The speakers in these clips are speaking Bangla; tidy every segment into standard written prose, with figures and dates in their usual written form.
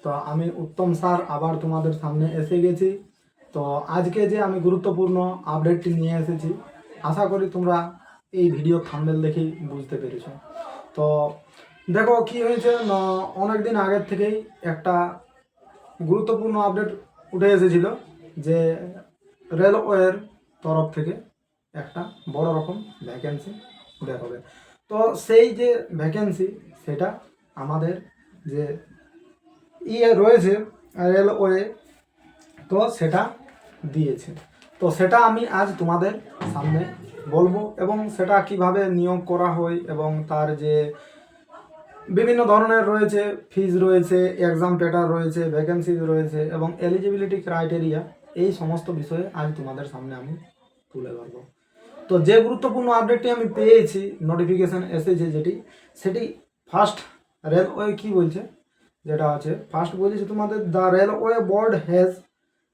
তো আমি উত্তম স্যার আবার তোমাদের সামনে এসে গেছি। তো আজকে যে আমি গুরুত্বপূর্ণ আপডেটটি নিয়ে এসেছি, আশা করি তোমরা এই ভিডিও থাম্বনেল দেখেই বুঝতে পেরেছো। তো দেখো কি হয়েছে, অনেক দিন আগের থেকেই একটা গুরুত্বপূর্ণ আপডেট উঠে এসেছিল যে রেলওয়ের তরফ থেকে একটা বড় রকম ভ্যাকেন্সি বের হবে। তো সেই যে ভ্যাকেন্সি সেটা আমাদের যে রয়েছে রেলওয়ে, তো সেটা দিয়েছে। তো সেটা আমি আজ তোমাদের সামনে বলবো এবং সেটা কিভাবে নিয়োগ করা হয় এবং তার যে বিভিন্ন ধরনের রয়েছে, ফিজ রয়েছে, এক্সাম প্যাটার্ন রয়েছে, ভ্যাকেন্সি রয়েছে এবং এলিজিবিলিটি ক্রাইটেরিয়া, এই সমস্ত বিষয়ে আজ তোমাদের সামনে আমি তুলে ধরবো। তো যে গুরুত্বপূর্ণ আপডেটটি আমি পেয়েছি, নোটিফিকেশান এসেছে সেটি ফার্স্ট রেলওয়ে কি বলছে, যেটা আছে ফার্স্ট বলেছে তোমাদের, the railway board has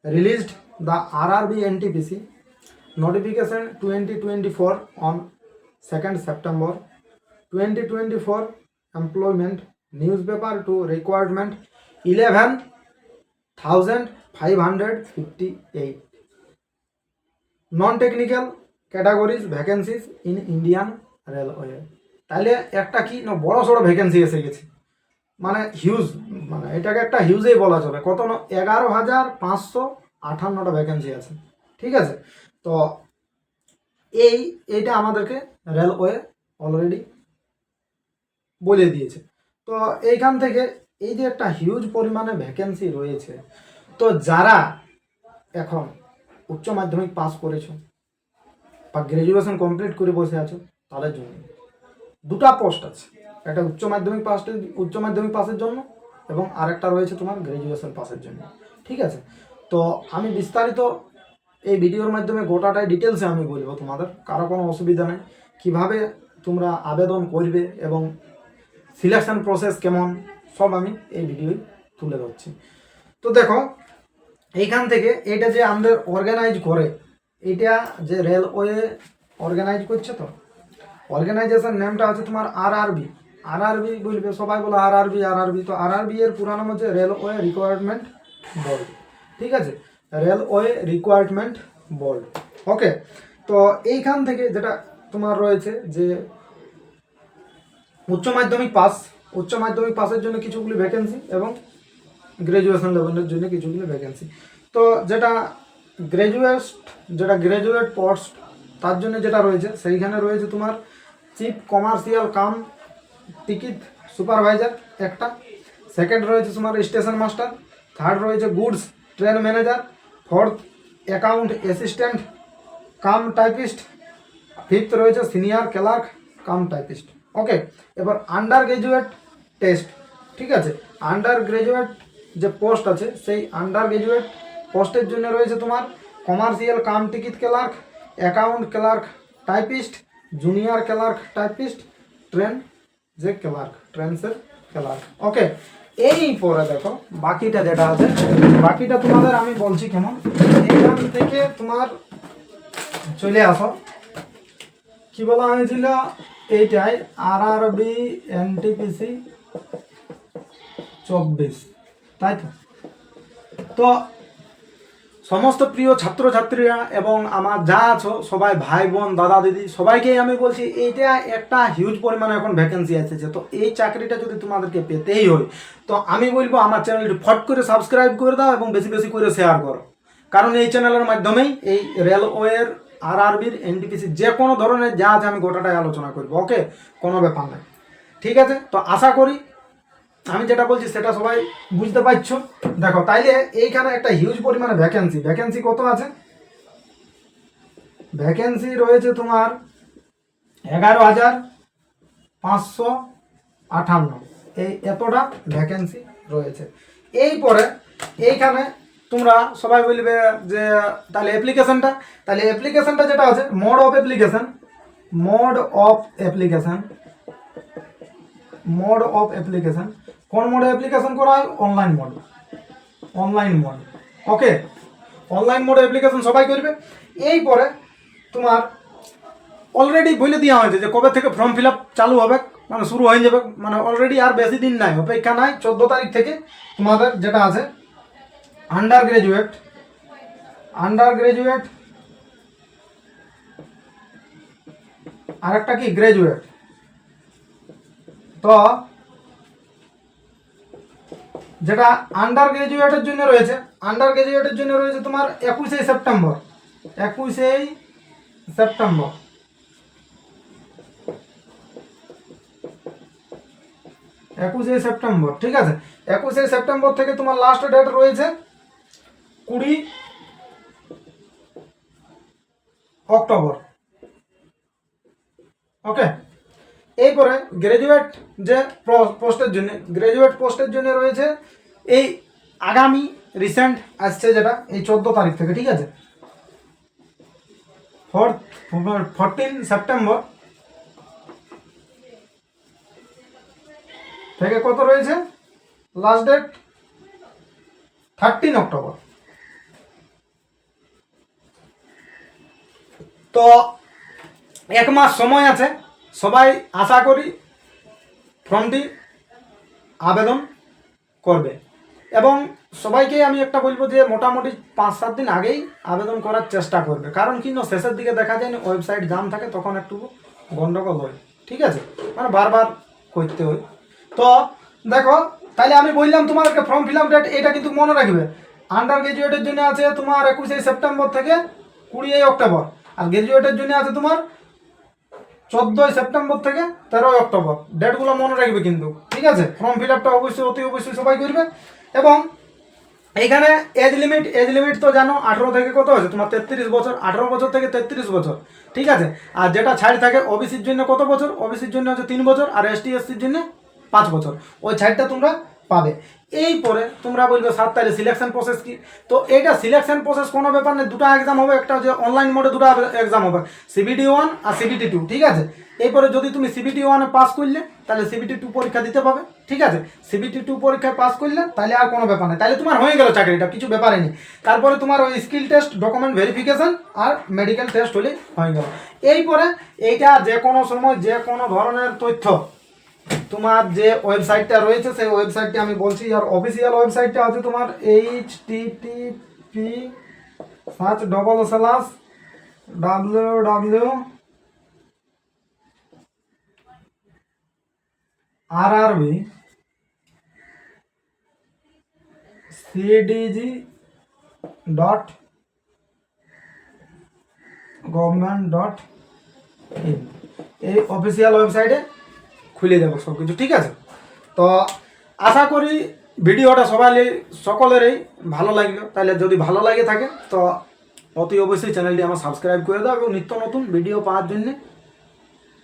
released the RRB NTPC notification 2024 on 2nd September 2024 employment newspaper to requirement 11,558 non-technical categories vacancies in Indian Railway। তাহলে একটা কি না বড় সড়ো ভ্যাকেন্সি এসে গেছে, মানে হিউজ, মানে এটাকে একটা হিউজেই বলা চলে। কত না 11,558টা ভ্যাকেন্সি আছে, ঠিক আছে। তো এইটা আমাদেরকে রেলওয়ে অলরেডি বলে দিয়েছে। তো এইখান থেকে এই যে একটা হিউজ পরিমাণে ভ্যাকেন্সি রয়েছে, তো যারা এখন উচ্চ মাধ্যমিক পাস করেছো বা গ্র্যাজুয়েশন কমপ্লিট করে বসে আছো, তাদের জন্য দুটা পোস্ট আছে, একটা উচ্চ মাধ্যমিক পাসের জন্য এবং আরেকটা রয়েছে তোমার গ্র্যাজুয়েশন পাসের জন্য, ঠিক আছে। তো আমি বিস্তারিত এই ভিডিওর মাধ্যমে গোটাটাই ডিটেলসে আমি বলবো, তোমাদের কারো কোনো অসুবিধা নেই, কিভাবে তোমরা আবেদন করবে এবং সিলেকশন প্রসেস কেমন, সব আমি এই ভিডিওয় তুলে ধরছি। তো দেখো এইখান থেকে এটা যে আমাদের অর্গানাইজ করে, এটা যে রেলওয়ে অর্গানাইজ করছে, তো অর্গানাইজেশন নেমটা আছে তোমার আরআরবি বলবে, সবাই বলে আরআরবি। তো আরআরবি এর পুরো নাম হচ্ছে রেলওয়ে রিকোয়ারমেন্ট বোর্ড, ঠিক আছে, রেলওয়ে রিকোয়ারমেন্ট বোর্ড। ওকে, তো এইখান থেকে যেটা তোমার রয়েছে যে উচ্চ মাধ্যমিক পাসের জন্য কিছুগুলি ভ্যাকেন্সি এবং গ্র্যাজুয়েশন লেভেলের জন্য কিছুগুলি ভ্যাকেন্সি। তো যেটা গ্র্যাজুয়েট পোস্ট, তার জন্য যেটা রয়েছে সেইখানে রয়েছে তোমার chief commercial cum ticket supervisor একটা, সেকেন্ড রয়েছে তোমার স্টেশন মাস্টার, থার্ড রয়েছে goods train manager, fourth account assistant cum typist, fifth রয়েছে সিনিয়র ক্লার্ক কাম টাইপিস্ট। ওকে, এবার আন্ডার গ্র্যাজুয়েট টেস্ট, ঠিক আছে, আন্ডার গ্র্যাজুয়েট যে পোস্ট আছে সেই আন্ডার গ্র্যাজুয়েট পোস্টের জন্য রয়েছে তোমার commercial cum ticket clerk, account clerk typist, junior clerk typist, ট্রেন্সের ক্লার্ক। ওকে, এই পরে দেখো বাকিটা যেটা আছে, বাকিটা তোমাদের আমি বলছি কেমন। এখান থেকে তোমার চলে আসো, কি বলা হয়েছিল এইটাই RRB NTPC 24, তাই তো। তো সমস্ত প্রিয় ছাত্রছাত্রীরা এবং আমার যা আছো সবাই, ভাই বোন দাদা দিদি, সবাইকেই আমি বলছি এইটা একটা হিউজ পরিমাণে এখন ভ্যাকেন্সি এসেছে। তো এই চাকরিটা যদি তোমাদেরকে পেতেই হয়, তো আমি বলবো আমার চ্যানেলটি ফট করে সাবস্ক্রাইব করে দাও এবং বেশি বেশি করে শেয়ার করো, কারণ এই চ্যানেলের মাধ্যমেই এই রেলওয়ের RRBর NTPC যে কোনো ধরনের যা আছে আমি গোটাটাই আলোচনা করবো। ওকে, কোনো ব্যাপার নাই, ঠিক আছে। তো আশা করি আমি যেটা বলছি সেটা সবাই বুঝতে পারছো। দেখো তাইলে এইখানে একটা হিউজ পরিমাণে ভ্যাকেন্সি কত আছে, ভ্যাকেন্সি রয়েছে তোমার 11,558, এই এতটা ভ্যাকেন্সি রয়েছে। এই পরে এইখানে তোমরা সবাই বলবে যে তাহলে অ্যাপ্লিকেশনটা যেটা আছে মোড অফ অ্যাপ্লিকেশন, কোন মোডে অ্যাপ্লিকেশন করা হয়, অনলাইন মোড। ওকে, অনলাইন মোডে অ্যাপ্লিকেশন সবাই করবে। এই পরে তোমার অলরেডি বলে দেওয়া হয়েছে যে কবে থেকে ফর্ম ফিল আপ চালু হবে, মানে শুরু হয়ে যাবে, মানে অলরেডি আর বেশি দিন নাই, অপেক্ষা নাই। 14 তারিখ থেকে তোমাদের যেটা আছে আন্ডার গ্রাজুয়েট আর একটা কি গ্রাজুয়েট। তো যেটা আন্ডার গ্রাজুয়েটের জন্য রয়েছে, তোমার 21 সেপ্টেম্বর 21 সেপ্টেম্বর, ঠিক আছে। 21 সেপ্টেম্বর থেকে তোমার লাস্ট ডেট রয়েছে 20 অক্টোবর। ওকে, এরপরে গ্রাজুয়েট যে পোস্টের জন্য রয়েছে এই আগামী রিসেন্ট আসছে যেটা এই 14 তারিখ থেকে, ঠিক আছে। 14 সেপ্টেম্বর থেকে কত রয়েছে লাস্ট ডেট 13 অক্টোবর। তো 1 মাস সময় আছে, সবাই আশা করি ফর্মটি আবেদন করবে। এবং সবাইকে আমি একটা বলবো যে মোটামুটি 5-7 দিন আগেই আবেদন করার চেষ্টা করবে, কারণ কি না শেষের দিকে দেখা যায় না ওয়েবসাইট জাম থাকে, তখন একটু গন্ডগোল হয়, ঠিক আছে, মানে বারবার করতে হয়। তো দেখো, তাহলে আমি বললাম তোমাদেরকে ফর্ম ফিল আপ ডেট এটা কিন্তু মনে রাখবে। আন্ডার গ্রাজুয়েটের জন্য আছে তোমার 21 সেপ্টেম্বর থেকে 20 অক্টোবর, আর গ্রাজুয়েটের জন্য আছে তোমার 14 সেপ্টেম্বর থেকে 13 অক্টোবর। ডেটগুলো মনে রাখবে কিন্তু, ঠিক আছে। ফর্ম ফিল আপটা অবশ্যই সবাই করবে। এবং এইখানে এজ লিমিট তো জানো 18 থেকে কত আছে তোমার 33 বছর, 18 বছর থেকে 33 বছর, ঠিক আছে। আর যেটা ছাড় থাকে ওবিসির জন্য কত বছর, ওবিসির জন্য হচ্ছে 3 বছর, আর এসটি এসসির জন্য 5 বছর, ওই ছাড়টা তোমরা পাবে। এই পরে তোমরা বলবে স্যার তাহলে সিলেকশন প্রসেস কি? তো এইটা সিলেকশন প্রসেস কোনো ব্যাপার নেই, দুটো এক্সাম হবে, একটা যে অনলাইন মোডে দুটো এক্সাম হবে, CBT 1 আর CBT 2, ঠিক আছে। এরপরে যদি তুমি CBT 1 পাস করলে তাহলে CBT 2 পরীক্ষা দিতে পাবে, ঠিক আছে। CBT 2 পরীক্ষায় পাস করলে তাহলে আর কোনো ব্যাপার নেই, তাহলে তোমার হয়ে গেল চাকরিটা, কিছু ব্যাপারই নেই। তারপরে তোমার ওই স্কিল টেস্ট, ডকুমেন্ট ভেরিফিকেশন আর মেডিকেল টেস্ট হলে হয়ে গেল। এরপরে এইটা যে কোনো সময় যে কোনো ধরনের তথ্য তোমার যে ওয়েবসাইটটা রয়েছে সেই ওয়েবসাইটটি আমি বলছি, আর অফিসিয়াল ওয়েবসাইটটা আছে তোমার http://www.rrbcdg.government.in, এই অফিসিয়াল ওয়েবসাইটে খুলে দেবো সব কিছু, ঠিক আছে। তো আশা করি ভিডিওটা সকলেরই ভালো লাগলো। তাহলে যদি ভালো লাগে থাকে তো অতি অবশ্যই চ্যানেলটি আমার সাবস্ক্রাইব করে দাও এবং নিত্য নতুন ভিডিও পাওয়ার জন্য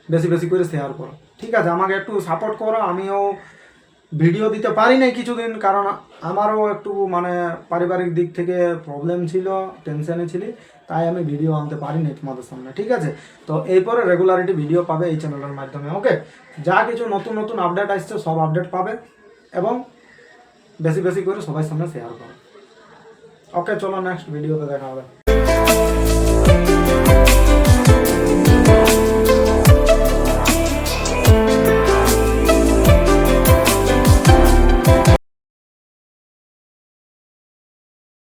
বেশি করে শেয়ার করো, ঠিক আছে। আমাকে একটু সাপোর্ট করো। আমিও ভিডিও দিতে পারি নাই কিছুদিন, কারণ আমারও একটু মানে পারিবারিক দিক থেকে প্রবলেম ছিল, টেনশনে ছিলি, তাই আমি ভিডিও আনতে পারিনি তোমাদের সামনে, ঠিক আছে। তো এরপরে রেগুলারিটি ভিডিও পাবে এই চ্যানেলের মাধ্যমে। ওকে, যা কিছু নতুন আপডেট আসছে সব আপডেট পাবে এবং বেশি করে সবাই সামনে শেয়ার করো। ওকে, চলো নেক্সট ভিডিওতে দেখা হবে।